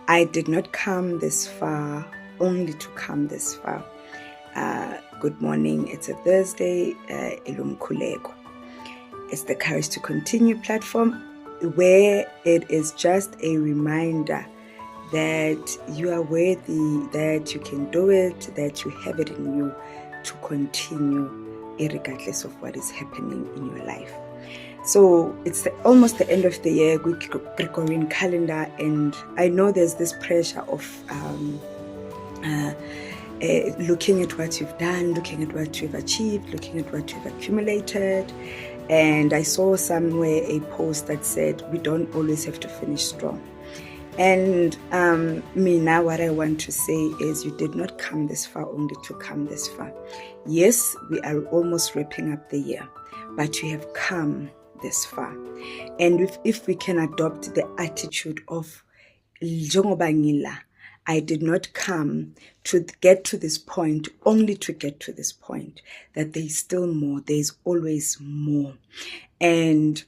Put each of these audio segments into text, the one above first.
I did not come this far only to come this far. Good morning. It's a Thursday. Ilumkhuleko. It's the Courage to Continue platform, where it is just a reminder that you are worthy, that you can do it, that you have it in you to continue regardless of what is happening in your life. So it's almost the end of the year, Gregorian calendar, and I know there's this pressure of looking at what you've done, looking at what you've achieved, looking at what you've accumulated. And I saw somewhere a post that said, we don't always have to finish strong. And now what I want to say is, you did not come this far only to come this far. Yes, we are almost wrapping up the year, but you have come this far. And if we can adopt the attitude of njengoba ngila, I did not come to get to this point only to get to this point, that there's still more, there's always more. And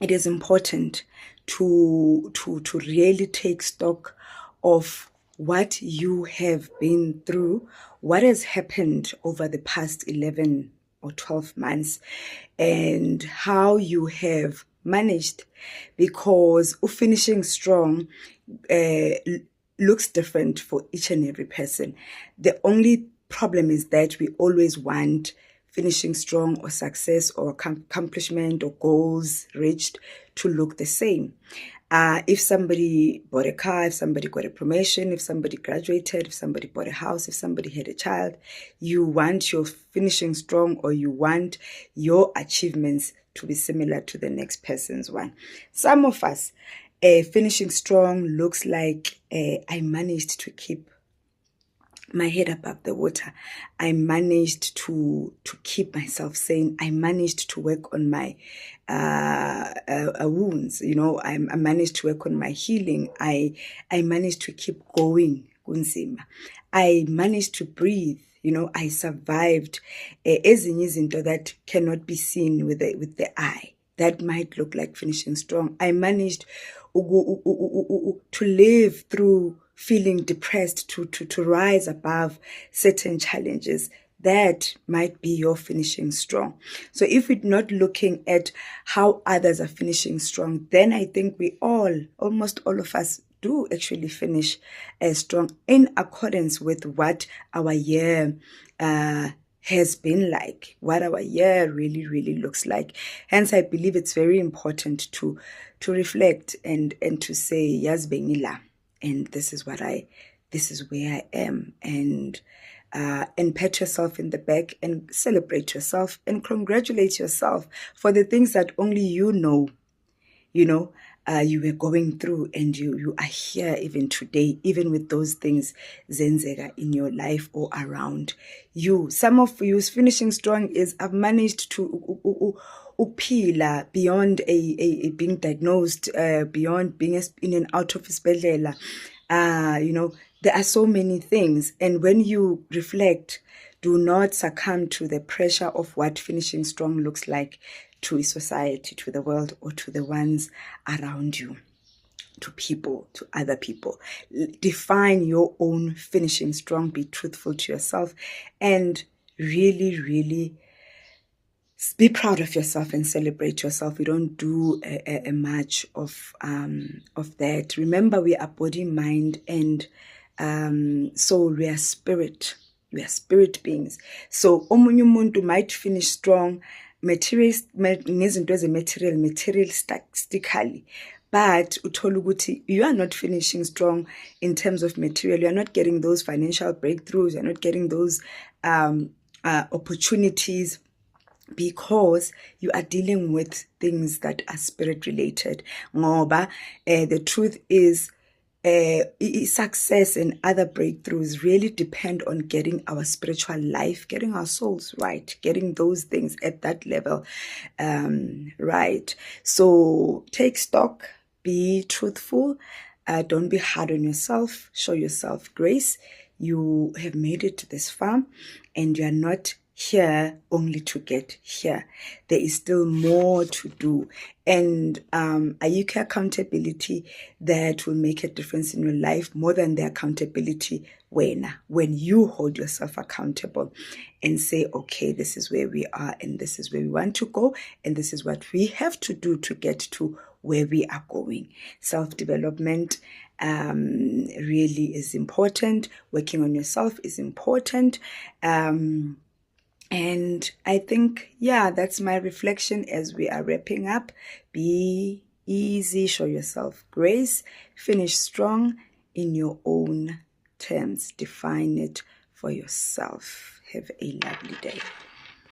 it is important to really take stock of what you have been through, what has happened over the past 11 or 12 months, and how you have managed, because finishing strong looks different for each and every person. The only problem is that we always want finishing strong or success or accomplishment or goals reached to look the same. If somebody bought a car, if somebody got a promotion, if somebody graduated, if somebody bought a house, if somebody had a child, you want your finishing strong, or you want your achievements to be similar to the next person's one. Some of us, finishing strong looks like I managed to keep my head above the water. I managed to keep myself sane. I managed to work on my wounds. I managed to work on my healing. I managed to keep going. Kunzima. I managed to breathe. I survived ezinye izinto that cannot be seen with the eye. That might look like finishing strong. I managed to live through feeling depressed, to rise above certain challenges. That might be your finishing strong. So if we're not looking at how others are finishing strong, then I think almost all of us do actually finish strong in accordance with what our year has been like, what our year really, really looks like. Hence, I believe it's very important to reflect and to say, Yas Bengila, and this is where I am, and pat yourself in the back and celebrate yourself and congratulate yourself for the things that only you know you were going through, and you are here even today, even with those things zenzeka in your life or around you. Some of you's finishing strong is, I've managed to uphila beyond a being diagnosed, beyond being in and out of isibhedlela. There are so many things, and when you reflect, do not succumb to the pressure of what finishing strong looks like to society, to the world, or to the ones around you, to people, to other people. Define your own finishing strong, be truthful to yourself, and really, really be proud of yourself and celebrate yourself. We don't do a much of that. Remember, we are body, mind, and soul. We are spirit. We are spirit beings. So omunye umuntu might finish strong ngezinto materialistically, but uthola ukuthi you are not finishing strong in terms of material. You are not getting those financial breakthroughs. You are not getting those opportunities, because you are dealing with things that are spirit related. Ngoba the truth is, success and other breakthroughs really depend on getting our spiritual life, getting our souls right, getting those things at that level right. So take stock, be truthful, don't be hard on yourself, show yourself grace. You have made it this far, and you are not here only to get here. There is still more to do. And ayikho accountability that will make a difference in your life more than the accountability when you hold yourself accountable and say, okay, this is where we are and this is where we want to go and this is what we have to do to get to where we are going. Self-development really is important. Working on yourself is important. And I think, yeah, that's my reflection as we are wrapping up. Be easy, show yourself grace, finish strong in your own terms, define it for yourself. Have a lovely day.